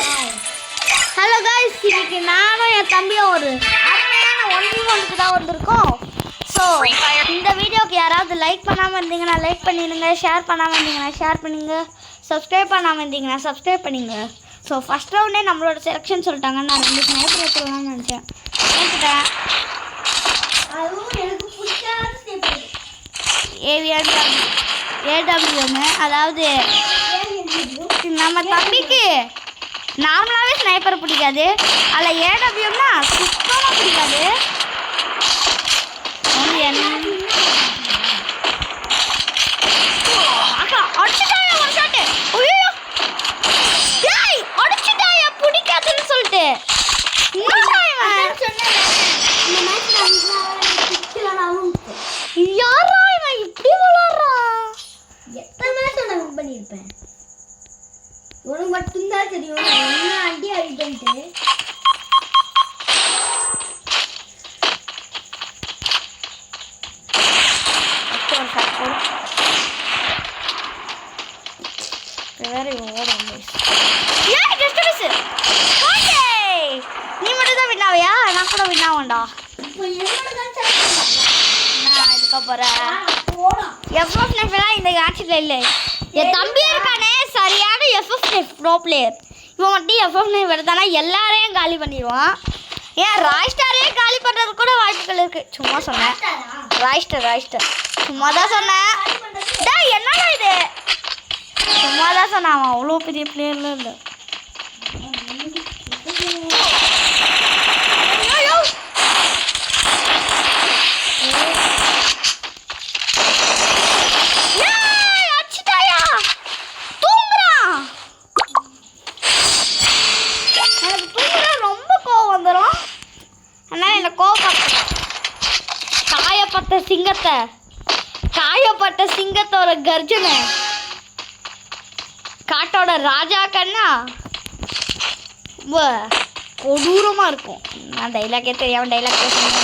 Hello guys, இன்னைக்கு நானும் என் தம்பியும் ஒரு அருமையான 1v1க்கு தான் வந்திருக்கோம். ஸோ இந்த வீடியோக்கு யாராவது லைக் பண்ணாமல் இருந்தீங்கன்னா லைக் பண்ணிடுங்க, ஷேர் பண்ணாமல் இருந்தீங்கன்னா ஷேர் பண்ணுங்க, சப்ஸ்கிரைப் பண்ணாமல் இருந்தீங்கன்னா சப்ஸ்கிரைப் பண்ணுங்க. ஸோ ஃபஸ்ட் ரவுண்டே நம்மளோட செலெக்ஷன் சொல்லிட்டாங்க. நான் 2 ஸ்னைப்பர் எடுத்துக்கலாம்னு நினச்சேன். அதுவும் எனக்கு பிடிக்காத ஏடபிள்யூன்னு, அதாவது நம்ம தம்பிக்கு நார்மலாகவே ஸ்னைப்பர் பிடிக்காது. அதில் ஏடபிள்யூன்னா சுத்தமாக பிடிக்காது. அடிச்சுட்டாயா ஒரு ஷாட்டு. அடிச்சுட்டாயா பிடிக்காதுன்னு சொல்லிட்டு யாரா இவன் இப்படி விளாடுறான்? எத்தனை மேட்ச் நான் வின் பண்ணியிருப்பேன். உனக்கு மட்டும்தான் தெரியும் என்ன அடி ஆகிட்டு. நீ மட்டும் தான் வின்னாவையா? நான் கூட வின்னாவண்டா. நான் இதுக்கப்புறம் எஃப்எஃப் நெஃப்லாம் இந்த ஆட்சியில் இல்லை. என் தம்பி இருக்கானே சரியான எஃப்எஃப் நெஃப் ப்ரோ பிளேயர். இவன் மட்டும் எஃப்எஃப் நெஃப் எடுத்தானா எல்லாரையும் காலி பண்ணிடுவான். ஏன் ராய்ஸ்டாரே காலி பண்ணுறது கூட வாய்ப்புகள் இருக்குது. சும்மா சொன்னேன். ராய்ஸ்டர் சும்மா தான் சொன்னேன். என்னடா இது? சும்மா தான் சொன்னேன். அவன் அவ்வளோ பெரிய பிளேயர்லாம் இல்லை. காயப்பட்ட சிங்கத்தோட கர்ஜனை காட்டோட ராஜா கண்ணா கொடூரமா இருக்கும். நான் டைலாக்கே தெரியாம டைலாக் பேசுறேன்.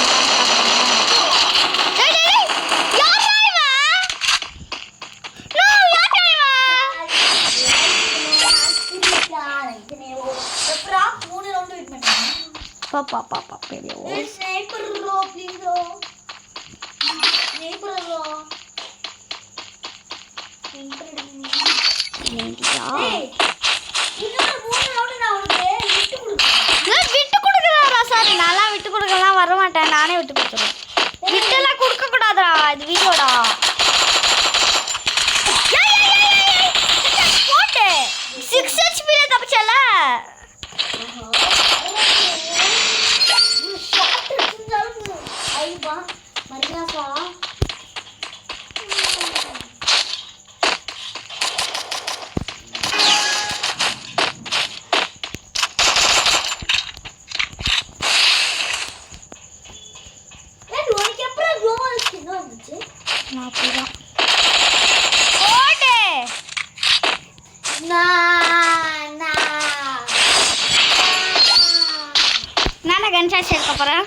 நான் விட்டு கொடுக்கலாம் வரமாட்டேன். நானே விட்டு கொடுத்துருவேன். விட்டெல்லாம் கொடுக்க கூடாதுடா. இது வீடியோடா. போட்டு 6 HP தப்பிச்சல. நானே கன்ஷா சேர்க்க போறேன்.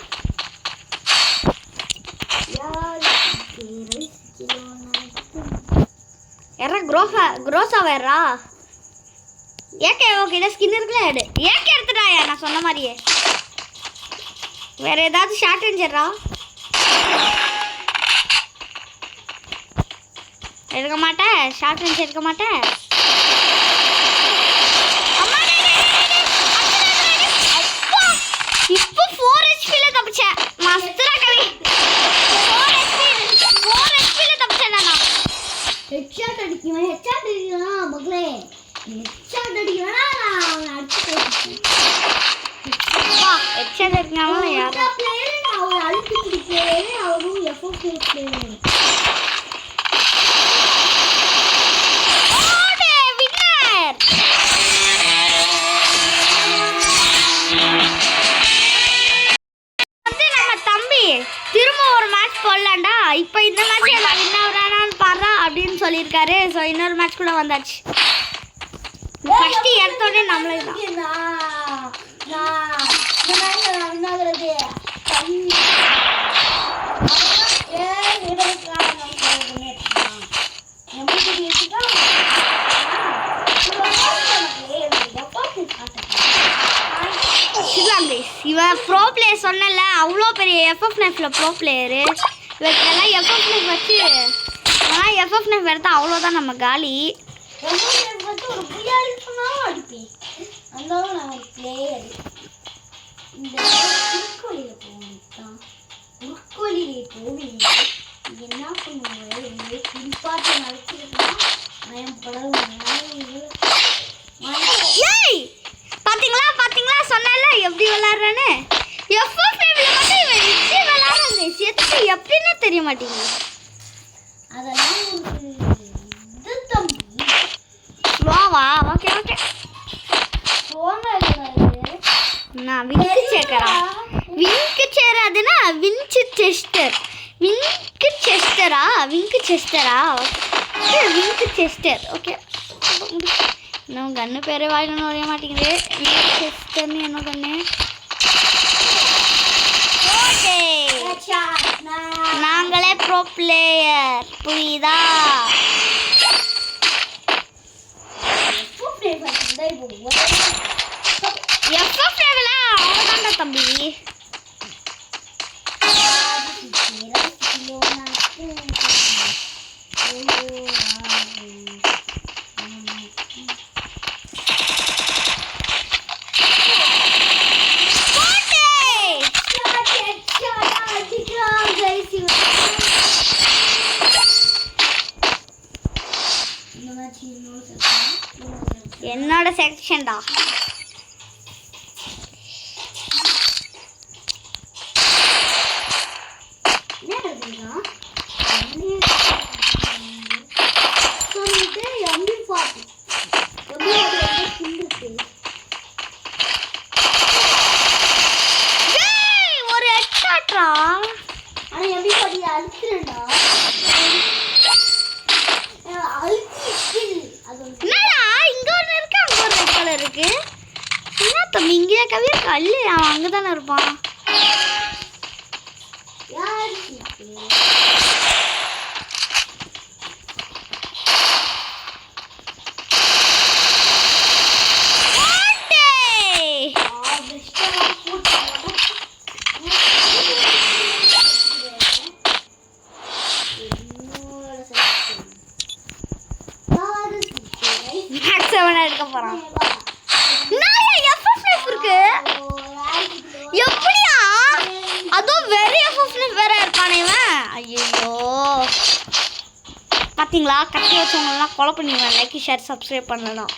குரோசா வேறா ஏகே ஓகே ஸ்கின் இருக்குல்ல எடு. ஏகே எடுத்துட்டாயா? நான் சொன்ன மாதிரியே வேற ஏதாவது ஷார்ட் ரேஞ்சரா எடுக்க மாட்டேன். ஷார்ட் ரேஞ்ச் எடுக்க மாட்டேன். இப்போ 4 HP தப்பிச்சேன். மஸ்தரா கவி 4 HP தப்பிச்சேன். நானா ஹெட்ஷாட் அடிக்குவேன். ஹெட்ஷாட் அடிக்கலாம் மகளே. ஹெட்ஷாட் அடிக்கவேனா நான் அடிச்சு வா. ஹெட்ஷாட் அடிக்காம யாரா பிளேயர் அவ அழுத்தி பிடிக்கவே அவரும் எஃப்எஃப் பிளேயர். திரும்ப ஒரு மேட்ச் போடலாம்டா. இப்போ இந்த மேட்ச் எல்லாம் வின் ஆகுறானான்னு பாடுறா அப்படின்னு சொல்லியிருக்காரு. ஸோ இன்னொரு மேட்ச் கூட வந்தாச்சு. ஃபஸ்ட்டு எடுத்தோடனே நம்மளே தான் இவன் ப்ரோ பிளேயர் சொன்னல, அவ்வளோ பெரிய FF9ல ப்ரோ பிளேயரு. இவருக்கெல்லாம் FF9 வச்சு ஆனால் FF9 எடுத்தால் அவ்வளோதான் நம்ம காலி. ஒரு புயாலி சொன்னாலும் அடிப்பேன். அந்த நான் ஒரு பிளேயர். இந்த குறுக்கோலியில் போகணும். குறுக்கோலிலே போவீங்க என்ன பண்ணுவாங்க? எங்களை குறிப்பாட்ட நடத்திருக்கா ஏய் பாத்தீங்களா பாத்தீங்களா சொன்னல எப்படி விளையாடுறானு. FF9ல மட்டும் இவன் எப்படி விளையாடுறாங்க செத்து எப்படின்னு தெரிய மாட்டேங்குது. அதெல்லாம் இது தம்பி வாவா. ஓகே ஓகே நான் விங்கு சேக்கறேன். விங்கு சேராதுன்னா வின்ச் செஸ்டர். விங்கு செஸ்டரா? விங்கு செஸ்டரா? Okay Winchester. ஓகே இன்னும் கண்ணு பேரே வாயில நுழைய மாட்டேங்குது. விங்கு செஸ்டர்னு என்ன கண்ணு? ஓகே நாங்களே ப்ரோ பிளேயர் புரியுதா? FF9ல அவ்வளோதான்டா தம்பி. என்னோட செக்ஷன்டா. ஒரு எக்ஸ்ட்ரா ஆனா எப்படி பாட்டி அழுத்துறேன்டா. என்னடா இங்க ஒன்று இருக்கு அங்க ஒரு ரெட் கலர் இருக்கு. என்ன தம்பி இங்கே கவியா கல்லு அவன் அங்கே தானே இருப்பான். எடுக்க போறான். இருக்கு எப்படியா? அதுவும் வெரி FF9 வேற இருக்கானே இவன். ஐயோ பாத்தீங்களா கட்டி வச்சவங்கலாம் கொலை பண்ணிடுவேன். லைக் ஷேர் சப்ஸ்கிரைப் பண்ணலாம்.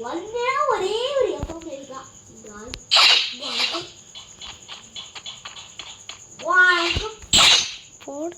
ஒரே ஒரு FF9 தான். போடு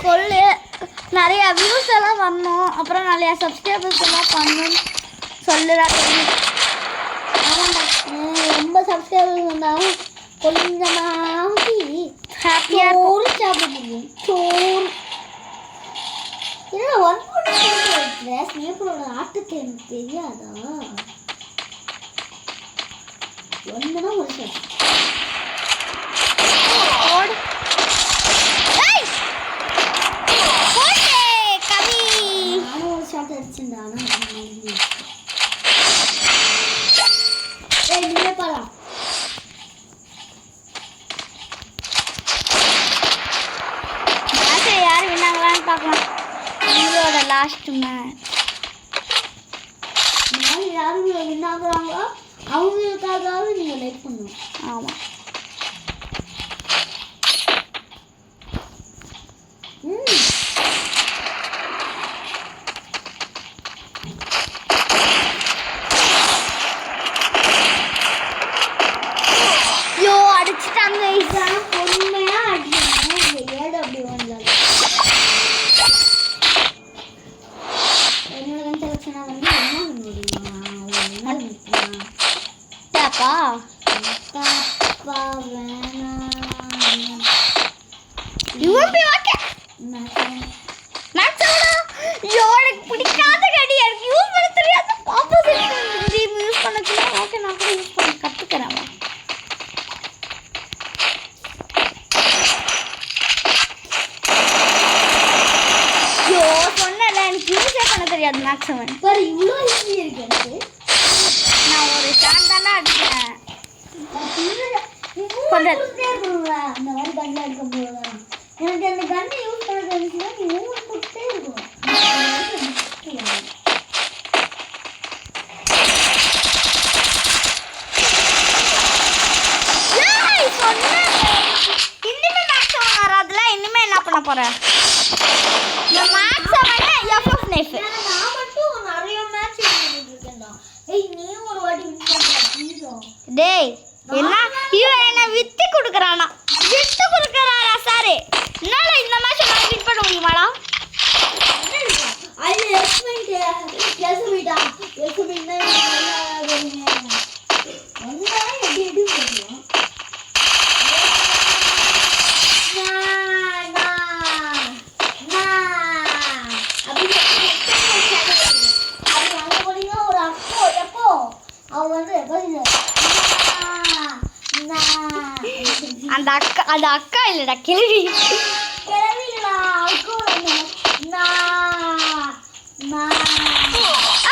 சொல்லு நிறைய வியூஸ் எல்லாம் வரணும். அப்புறம் நிறைய சப்ஸ்கிரைபர்ஸ் எல்லாம் பண்ணணும் சொல்லுடா. ரொம்ப சப்ஸ்கிரைபர்ஸ் வந்தாலும் கொஞ்சமாகி ஹாப்பியாக ஒரு சாப்பிடுவோம். சோறு இல்லை 1.5 ஸ்னேப்பரோட ஆட்டுக்கு எனக்கு தெரியாதா? ஒன்றுனா ஒரு சாப்பிடு ஷாட் அடிச்சிருந்தானா அதனால யாரும் வின் ஆகுறாங்களோ அவங்களுக்காகவாவது நீங்கள் லைக் பண்ணணும். ஆமாம். ஐயோ அடிச்சுட்டாங்க. இதெல்லாம் பொறுமையாக அடிக்கணும். இந்த ஏடு அப்படி வந்தாலும் என்னோட கண் செலக்ஷனாக வந்து என்ன முடியுமா என்ன முடியுமா பாப்பா பாப்பா வேணாம். இவன் போய் வாக்க ஐயோ எனக்கு பிடிக்காத கடி. எனக்கு யூஸ் பண்ண தெரியாது. பாப்பா சரி யூஸ் பண்ணச்சுன்னா ஓகே நான் கூட யூஸ் பண்ண கற்றுக்கிறேன். ஐயோ சொன்னல எனக்கு யூஸே பண்ண தெரியாது மேக்ஸிமம். பாரு இவ்வளோ ஈஸி இருக்கு எனக்கு. நான் ஒரு ஸ்டாண்ட் தானே அடிக்கிறேன். அந்த மாதிரி கண்ணை எடுக்கும் போது எனக்கு அந்த கண்ணை யூஸ் பண்ண தெரிஞ்சுன்னா நீ ஊர் கொடுத்தே இருக்கணும். இனிமே மேக்ஸிமம் வராதுல. இனிமே என்ன பண்ண போறேன்? நான் மட்டும் நிறைய மேட்ச் இருக்கேன்டா. ஏய் நீ ஒரு வாட்டி வின் பண்ண டேய் என்ன இவன் என்ன வித்து கொடுக்குறானா? With கொடுக்குறாரா sir? என்னால இந்த மேட்ச் நான் வின் பண்ண முடியுமாடா? அது எக்ஸ்பெக்ட் எஸ்பிடா எஸ்பிடா வந்தா எப்படி எப்படி பண்ணுவோம். அந்த அக்கா இல்லடா கிழவி.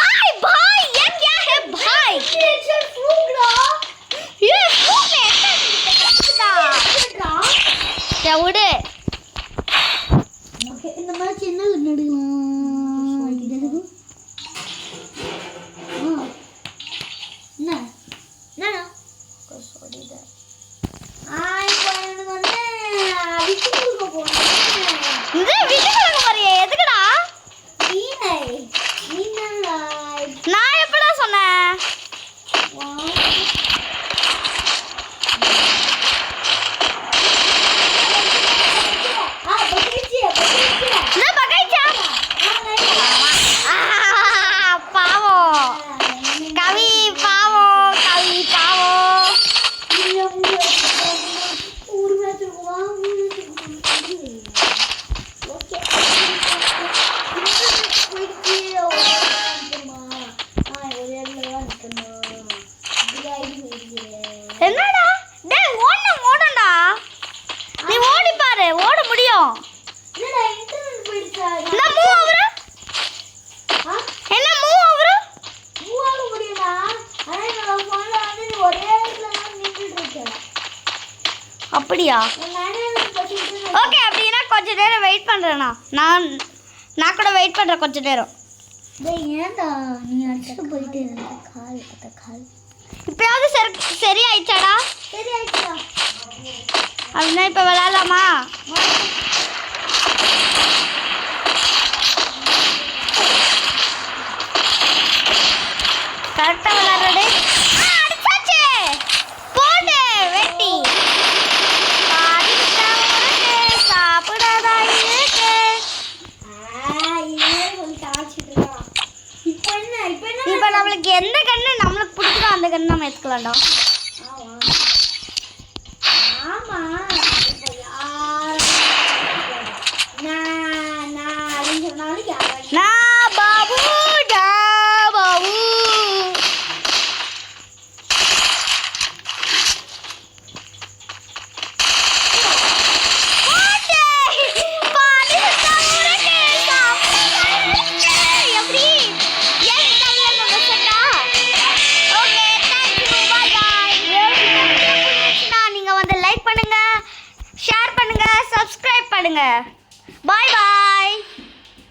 आई भाई ये क्या है भाई? नेचर फ्रूट रा ये फ्रूट है ऐसा क्या उड़े? ओके இந்த மாதிரி சின்ன நடுலாம் இது என்ன sorry da எனக்கு வந்து விட்டு கொடுக்க போறேன். இது விட்டு கொடுக்க போறியே எதுக்குடா? நான் எப்படா சொன்னேன்? பாவம் கவி பாவம் கவி பாவம். என்னடா டேய் ஓடடா. நீ ஓடி பாரு ஓட முடியும். என்னடா இன்டர்நெட் போயிடுச்சா? என்ன மூவ் ஆவற? என்ன மூவ் ஆவற? மூவ் ஆக முடியுமா? ஆனா நான் போன்ல வந்து ஒரே இடத்துல தான் நின்னுட்டு இருக்கேன். அப்படியா? ஓகே அப்படினா கொஞ்ச நேரம் வெயிட் பண்றேனா? நான் கூட வெயிட் பண்றேன் கொஞ்ச நேரம். டேய் ஏன்டா நீ அடிச்சு போயிட்டே இருக்க கால் இப்பயாவது சரி ஆயிச்சாடா? சரி ஆயிடுச்சா? அப்படின்னா இப்போ விளையாடலாமா? கரெக்டாக விளையாடுறே. அடிச்சாச்சு போடு வெட்டி சாப்பிடாதா இருக்கு. இப்போ நம்மளுக்கு எந்த கண்ணு நம்மளுக்கு பிடிக்குதோ அந்த கண்ணு நம்ம எடுத்துக்கலாம்டா. ஆமா நான் பாபு டா பாபு. ஷேர் பண்ணுங்க சப்ஸ்கிரைப் பண்ணுங்க. பாய் பாய்.